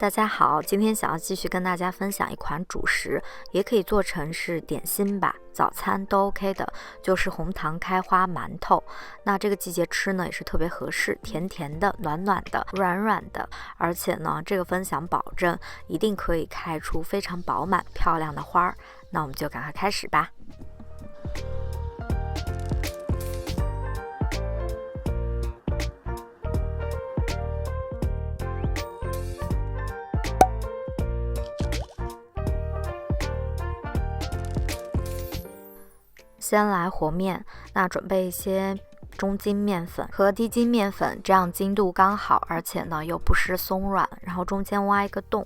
大家好，今天想要继续跟大家分享一款主食，也可以做成是点心吧，早餐都 OK 的，就是红糖开花馒头。那这个季节吃呢也是特别合适，甜甜的、暖暖的、软软的，而且呢这个分享保证一定可以开出非常饱满漂亮的花儿。那我们就赶快开始吧。先来和面，那准备一些中筋面粉和低筋面粉，这样筋度刚好，而且呢又不失松软，然后中间挖一个洞，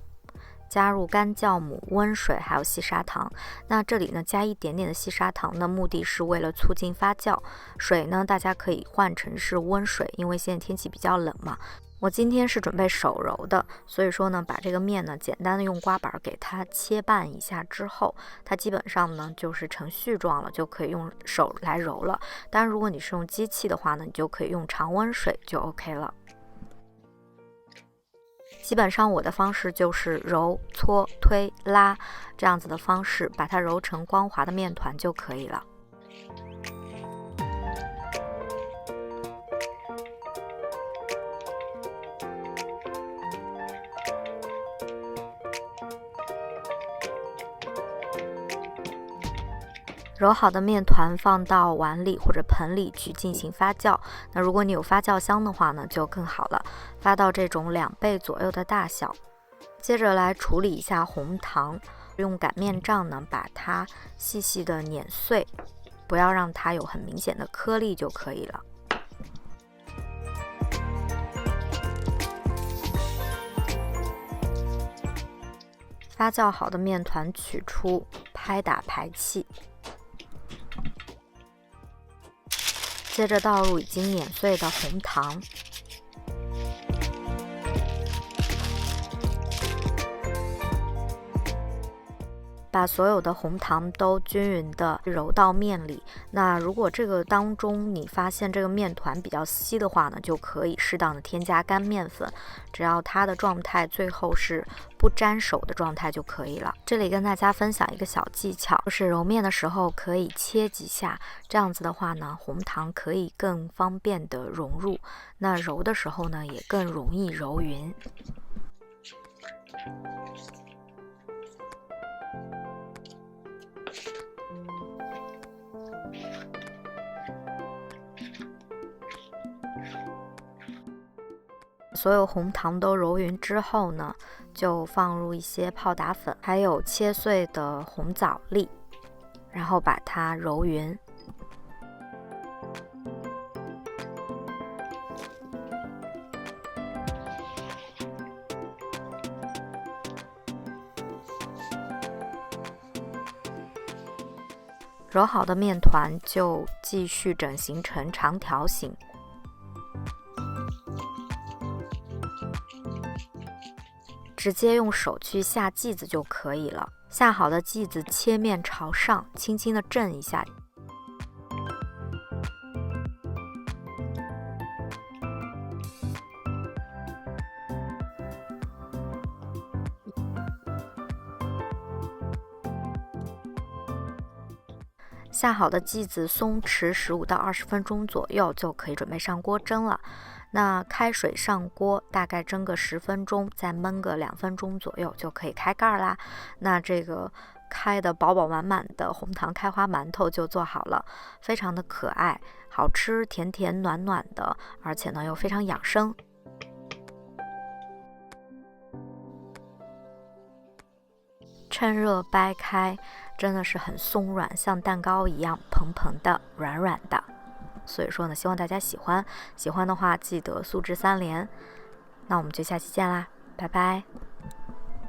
加入干酵母、温水还有细砂糖。那这里呢加一点点的细砂糖呢，目的是为了促进发酵。水呢大家可以换成是温水，因为现在天气比较冷嘛。我今天是准备手揉的，所以说呢把这个面呢简单的用刮板给它切拌一下之后，它基本上呢就是成絮状了，就可以用手来揉了。当然如果你是用机器的话呢，你就可以用常温水就 OK 了。基本上我的方式就是揉、搓、推、拉这样子的方式，把它揉成光滑的面团就可以了。揉好的面团放到碗里或者盆里去进行发酵。那如果你有发酵箱的话呢，就更好了，发到这种2倍左右的大小。接着来处理一下红糖，用擀面杖呢把它细细的碾碎，不要让它有很明显的颗粒就可以了。发酵好的面团取出，拍打排气。接着倒入已经碾碎的红糖，把所有的红糖都均匀的揉到面里。那如果这个当中你发现这个面团比较稀的话呢，就可以适当的添加干面粉，只要它的状态最后是不沾手的状态就可以了。这里跟大家分享一个小技巧，就是揉面的时候可以切几下，这样子的话呢，红糖可以更方便的融入，那揉的时候呢也更容易揉匀。所有红糖都揉匀之后呢，就放入一些泡打粉，还有切碎的红枣粒，然后把它揉匀。揉好的面团就继续整形成长条形。直接用手去下剂子就可以了。下好的剂子切面朝上，轻轻的震一下。下好的剂子松弛15到20分钟左右，就可以准备上锅蒸了。那开水上锅，大概蒸个10分钟，再焖个2分钟左右就可以开盖啦。那这个开的饱饱满满的红糖开花馒头就做好了，非常的可爱，好吃，甜甜暖暖的，而且呢又非常养生。趁热掰开，真的是很松软，像蛋糕一样蓬蓬的、软软的。所以说呢，希望大家喜欢，喜欢的话记得素质3连。那我们就下期见啦，拜拜。